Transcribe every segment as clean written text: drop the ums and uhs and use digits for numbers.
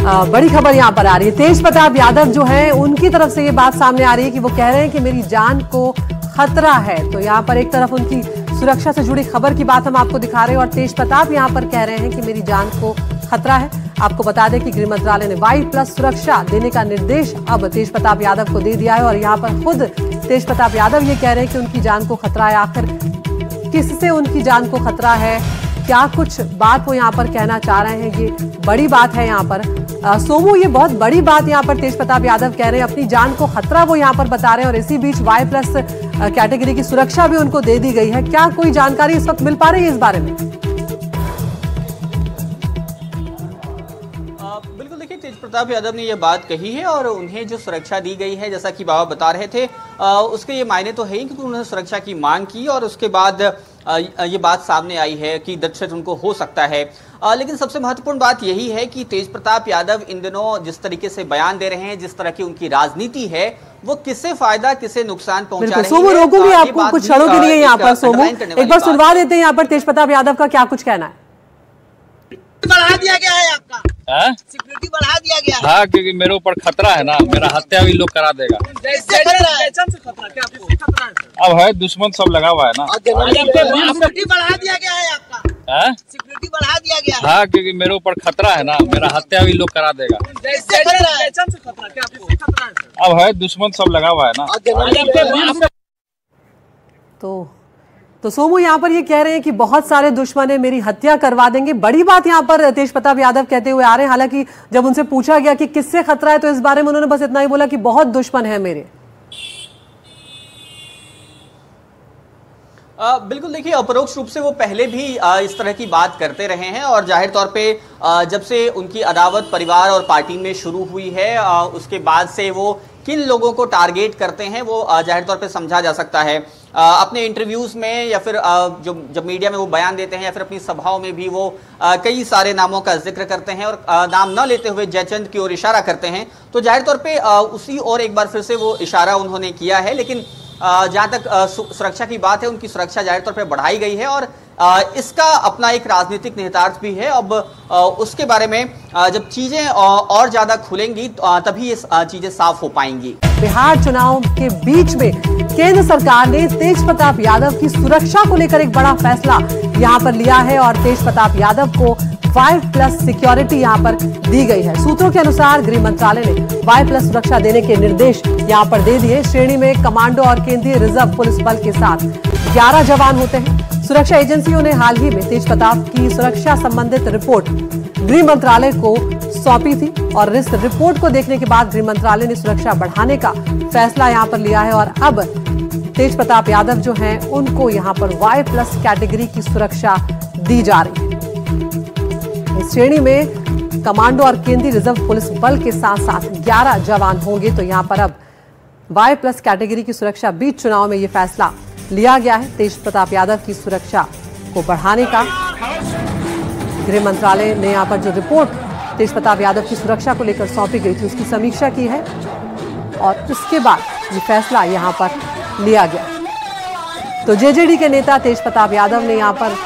बड़ी खबर यहां पर आ रही है। तेज प्रताप यादव जो है उनकी तरफ से ये बात सामने आ रही है कि वो कह रहे हैं कि मेरी जान को खतरा है। तो यहाँ पर एक तरफ उनकी सुरक्षा से जुड़ी खबर की बात हम आपको दिखा रहे हैं और तेज प्रताप यहाँ पर कह रहे हैं कि मेरी जान को खतरा है। आपको बता दें कि गृह मंत्रालय ने Y+ सुरक्षा देने का निर्देश अब तेज प्रताप यादव को दे दिया है और यहाँ पर खुद तेज प्रताप यादव ये कह रहे हैं कि उनकी जान को खतरा है। आखिर किससे उनकी जान को खतरा है, क्या कुछ बात वो यहाँ पर कहना चाह रहे हैं, ये बड़ी बात है यहाँ पर। सोमू, ये बहुत बड़ी बात यहाँ पर तेज प्रताप यादव कह रहे हैं, अपनी जान को खतरा वो यहाँ पर बता रहे हैं और इसी बीच Y+ कैटेगरी की सुरक्षा भी उनको दे दी गई है। क्या कोई जानकारी इस वक्त मिल पा रही है इस बारे में? बिल्कुल, देखिए तेज प्रताप यादव ने यह बात कही है और उन्हें जो सुरक्षा दी गई है, जैसा कि बाबा बता रहे थे, उसके ये मायने तो है ही क्योंकि उन्होंने सुरक्षा की मांग की और उसके बाद ये बात सामने आई है कि डेथ थ्रेट उनको हो सकता है। लेकिन सबसे महत्वपूर्ण बात यही है कि तेज प्रताप यादव इन दिनों जिस तरीके से बयान दे रहे हैं, जिस तरह की उनकी राजनीति है, वो किससे फायदा किसे नुकसान पहुंचा रही है। सोमू, रोकूंगी आपको कुछ क्षणों के लिए यहाँ पर। सोमू, एक बार सुनवा देते हैं यहाँ पर तेज प्रताप यादव का क्या कुछ कहना है। बढ़ा दिया गया है आपका, सिक्योरिटी बढ़ा दिया गया है। हाँ, क्योंकि मेरे ऊपर खतरा है ना, मेरा हत्या भी लोग करा देगा। अब है दुश्मन सब लगा हुआ है ना। सिक्योरिटी बढ़ा दिया गया है आपका, सिक्योरिटी बढ़ा दिया गया है। हाँ, क्योंकि मेरे ऊपर खतरा है ना, मेरा हत्या भी लोग करा देगा। अब है दुश्मन सब लगा हुआ है ना। तो सोमू यहाँ पर ये कह रहे हैं कि बहुत सारे दुश्मन है, मेरी हत्या करवा देंगे। बड़ी बात यहाँ पर तेज प्रताप यादव कहते हुए आ रहे हैं। हालांकि जब उनसे पूछा गया कि किससे खतरा है तो इस बारे में उन्होंने बस इतना ही बोला कि बहुत दुश्मन है मेरे। बिल्कुल, देखिए अपरोक्ष रूप से वो पहले भी इस तरह की बात करते रहे हैं और जाहिर तौर पे जब से उनकी अदावत परिवार और पार्टी में शुरू हुई है, उसके बाद से वो किन लोगों को टारगेट करते हैं वो जाहिर तौर पे समझा जा सकता है। अपने इंटरव्यूज में या फिर जब मीडिया में वो बयान देते हैं या फिर अपनी सभाओं में भी वो कई सारे नामों का जिक्र करते हैं और नाम न लेते हुए जयचंद की ओर इशारा करते हैं। तो जाहिर तौर पे उसी और एक बार फिर से वो इशारा उन्होंने किया है। लेकिन जहाँ तक सुरक्षा की बात है, उनकी सुरक्षा जाहिर तौर पे बढ़ाई गई है और इसका अपना एक राजनीतिक निहितार्थ भी है। अब उसके बारे में जब चीजें और ज्यादा खुलेंगी तभी ये चीजें साफ हो पाएंगी। बिहार चुनाव के बीच में केंद्र सरकार ने तेज प्रताप यादव की सुरक्षा को लेकर एक बड़ा फैसला यहां पर लिया है और तेज प्रताप यादव को Y+ सिक्योरिटी यहां पर दी गई है। सूत्रों के अनुसार गृह मंत्रालय ने Y+ सुरक्षा देने के निर्देश यहां पर दे दिए। श्रेणी में कमांडो और केंद्रीय रिजर्व पुलिस बल के साथ 11 जवान होते हैं। सुरक्षा एजेंसियों ने हाल ही में तेज प्रताप की सुरक्षा संबंधित रिपोर्ट गृह मंत्रालय को सौंपी थी और इस रिपोर्ट को देखने के बाद गृह मंत्रालय ने सुरक्षा बढ़ाने का फैसला यहां पर लिया है और अब तेज प्रताप यादव जो हैं उनको यहां पर Y+ कैटेगरी की सुरक्षा दी जा रही है। इस श्रेणी में कमांडो और केंद्रीय रिजर्व पुलिस बल के साथ साथ 11 जवान होंगे। तो यहां पर अब Y+ कैटेगरी की सुरक्षा बीच चुनाव में यह फैसला लिया गया है। तेज प्रताप यादव की सुरक्षा को बढ़ाने का गृह मंत्रालय ने यहां पर जो रिपोर्ट तेज प्रताप यादव की सुरक्षा को लेकर सौंपी गई थी उसकी समीक्षा की है और उसके बाद ये फैसला यहां पर लिया गया। तो जेजेडी के नेता तेज प्रताप यादव ने यहां पर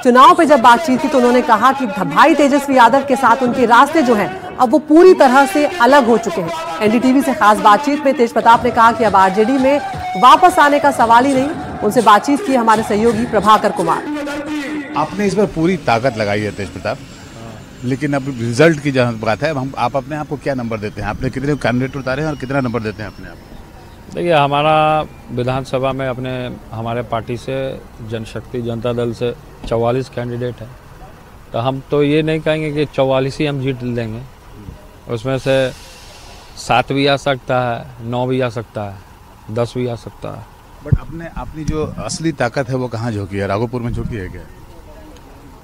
चुनाव पे जब बातचीत की तो उन्होंने कहा कि भाई तेजस्वी यादव के साथ उनके रास्ते जो हैं अब वो पूरी तरह से अलग हो चुके हैं। एनडीटीवी से खास बातचीत में तेज प्रताप ने कहा कि अब आरजेडी में वापस आने का सवाल ही नहीं। उनसे बातचीत की हमारे सहयोगी प्रभाकर कुमार। आपने इस पर पूरी ताकत लगाई है तेज प्रताप, लेकिन अब रिजल्ट की जहाँ बात है, आप अपने आप को क्या नंबर देते हैं? आपने कितने कैंडिडेट उतारे हैं और कितना नंबर देते हैं अपने आप? देखिए, हमारा विधानसभा में हमारे पार्टी से जनशक्ति जनता दल से 44 कैंडिडेट है। तो हम तो ये नहीं कहेंगे कि 44 ही हम जीत लेंगे, उसमें से 7 भी आ सकता है, 9 भी आ सकता है, 10 भी आ सकता है। बट अपनी जो असली ताकत है वो कहाँ झोंकी है? राघोपुर में झोंकी है क्या?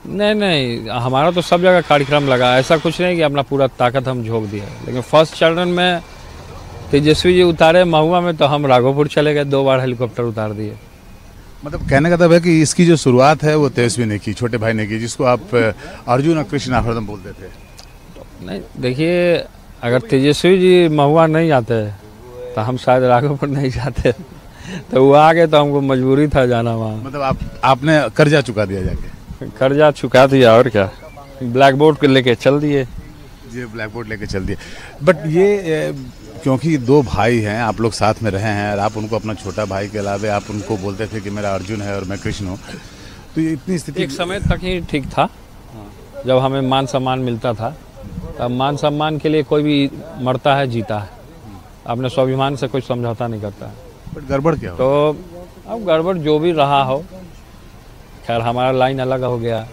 नहीं, हमारा तो सब जगह कार्यक्रम लगा, ऐसा कुछ नहीं कि अपना पूरा ताकत हम झोंक दिया। लेकिन फर्स्ट चरण में तेजस्वी जी उतारे महुआ में, तो हम राघोपुर चले गए, 2 बार हेलीकॉप्टर उतार दिए। मतलब कहने का मतलब है कि इसकी जो शुरुआत है वो तेजस्वी ने की, छोटे भाई ने की, जिसको आप अर्जुन और कृष्ण हरदम बोलते थे। नहीं, देखिए, अगर तेजस्वी जी महुआ नहीं आते तो हम शायद राघोपुर नहीं जाते। तो वो आ गए तो हमको मजबूरी था जाना वहाँ। मतलब आपने कर्जा चुका दिया, जाके कर्जा चुका दिया और क्या, ब्लैक बोर्ड को लेके चल दिए। ये ब्लैक बोर्ड लेके चल दिए। बट ये क्योंकि दो भाई हैं, आप लोग साथ में रहे हैं और आप उनको अपना छोटा भाई के अलावे आप उनको बोलते थे कि मेरा अर्जुन है और मैं कृष्ण हूँ, तो ये इतनी स्थिति एक समय तक ही ठीक था, जब हमें मान सम्मान मिलता था। तब मान सम्मान के लिए कोई भी मरता है जीता है, अपने स्वाभिमान से कोई समझौता नहीं करता है। बट गड़बड़ क्या हो? तो अब गड़बड़ जो भी रहा हो, खैर हमारा लाइन अलग हो गया,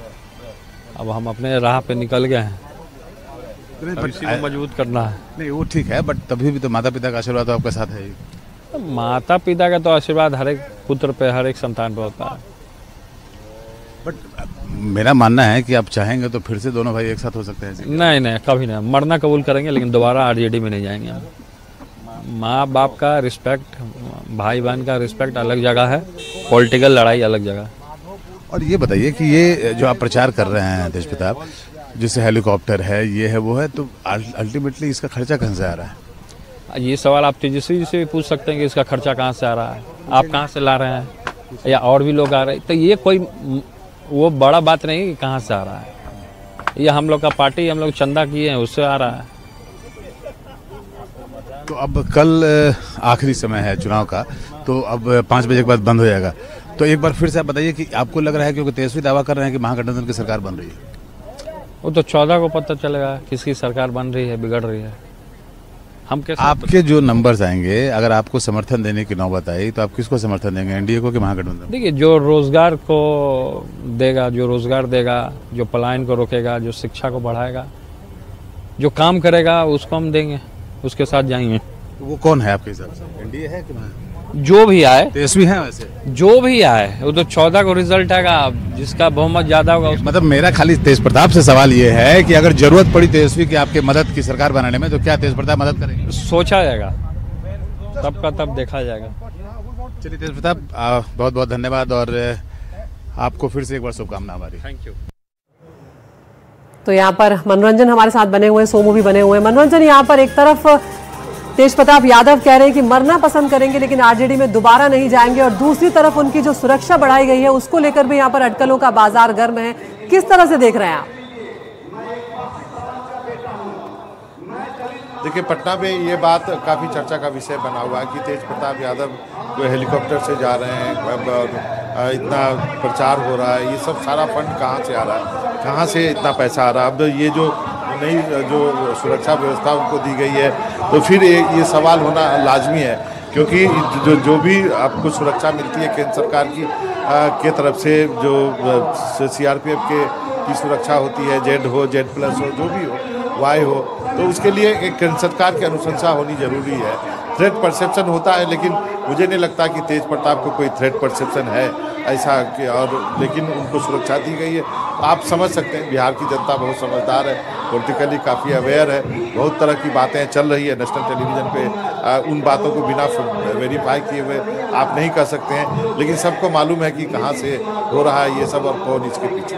अब हम अपने राह पे निकल गए हैं, अब इसी को मजबूत करना है। नहीं वो ठीक है, बट तभी भी तो माता पिता का आशीर्वाद तो आपके साथ है ही। तो माता पिता का तो आशीर्वाद हर एक पुत्र पे, हर एक संतान पे होता है। बट मेरा मानना है कि आप चाहेंगे तो फिर से दोनों भाई एक साथ हो सकते हैं। नहीं, कभी नहीं। मरना कबूल करेंगे लेकिन दोबारा आरजेडी में नहीं जाएंगे हम। माँ बाप का रिस्पेक्ट, भाई बहन का रिस्पेक्ट अलग जगह है, पॉलिटिकल लड़ाई अलग जगह। और ये बताइए कि ये जो आप प्रचार कर रहे हैं तेज प्रताप, जैसे हेलीकॉप्टर है, ये है वो है, तो अल्टीमेटली इसका खर्चा कहाँ से आ रहा है? ये सवाल आप तेजस्वी जी से भी पूछ सकते हैं कि इसका खर्चा कहाँ से आ रहा है, आप कहाँ से ला रहे हैं, या और भी लोग आ रहे हैं। तो ये कोई वो बड़ा बात नहीं कि कहाँ से आ रहा है, ये हम लोग का पार्टी, हम लोग चंदा किए हैं, उससे आ रहा है। तो अब कल आखिरी समय है चुनाव का, तो अब 5 बजे के बाद बंद हो जाएगा। तो एक बार फिर से आप बताइए कि आपको लग रहा है, क्योंकि तेजस्वी दावा कर रहे हैं कि महागठबंधन की सरकार बन रही है, वो तो 14 को पता चलेगा किसकी सरकार बन रही है, बिगड़ रही है। हम कैसे आपके जो नंबर्स आएंगे, अगर आपको समर्थन देने की नौबत आई तो आप किसको समर्थन देंगे, एनडीए को कि महागठबंधन? देखिए, जो रोजगार को देगा, जो रोजगार देगा, जो पलायन को रोकेगा, जो शिक्षा को बढ़ाएगा, जो काम करेगा, उसको हम देंगे, उसके साथ जाएंगे। तो वो कौन है आपके हिसाब से, एनडीए है कि जो भी आए, तेजस्वी है? वैसे जो भी आए, वो तो 14 को रिजल्ट आएगा, जिसका बहुमत ज्यादा होगा उसको। मतलब मेरा खाली तेज प्रताप से सवाल ये है कि अगर जरूरत पड़ी तेजस्वी की आपके मदद की सरकार बनाने में, तो क्या तेज प्रताप मदद करेंगे? सोचा जाएगा, तब का तब देखा जाएगा। चलिए तेज प्रताप, बहुत बहुत धन्यवाद और आपको फिर से एक बार शुभकामना हमारी। Thank you. तो यहाँ पर मनोरंजन हमारे साथ बने हुए, सोमू भी बने हुए। मनोरंजन, यहाँ पर एक तरफ तेज प्रताप यादव कह रहे हैं कि मरना पसंद करेंगे लेकिन आरजेडी में दोबारा नहीं जाएंगे, और दूसरी तरफ उनकी जो सुरक्षा बढ़ाई गई है उसको लेकर भी यहाँ पर अटकलों का बाजार गर्म है। किस तरह से देख रहे हैं आप? देखिए, पटना में ये बात काफ़ी चर्चा का विषय बना हुआ है कि तेज प्रताप यादव जो हेलीकॉप्टर से जा रहे हैं, इतना प्रचार हो रहा है, ये सब सारा फंड कहाँ से आ रहा है, कहाँ से इतना पैसा आ रहा है। अब ये जो नई जो सुरक्षा व्यवस्था उनको दी गई है, तो फिर ये सवाल होना लाजमी है, क्योंकि जो भी आपको सुरक्षा मिलती है केंद्र सरकार के तरफ से, जो सीआरपीएफ की सुरक्षा होती है, जेड हो, जेड प्लस हो, जो भी हो, वाई हो, तो उसके लिए एक केंद्र सरकार की अनुशंसा होनी जरूरी है। थ्रेट परसेप्शन होता है, लेकिन मुझे नहीं लगता कि तेज प्रताप को कोई थ्रेट परसेप्शन है ऐसा कि, और लेकिन उनको सुरक्षा दी गई है। आप समझ सकते हैं बिहार की जनता बहुत समझदार है, पॉलिटिकली काफ़ी अवेयर है, बहुत तरह की बातें चल रही है नेशनल टेलीविज़न पे, उन बातों को बिना वेरीफाई किए हुए आप नहीं कर सकते हैं, लेकिन सबको मालूम है कि कहाँ से हो रहा है ये सब और कौन इसके पीछे।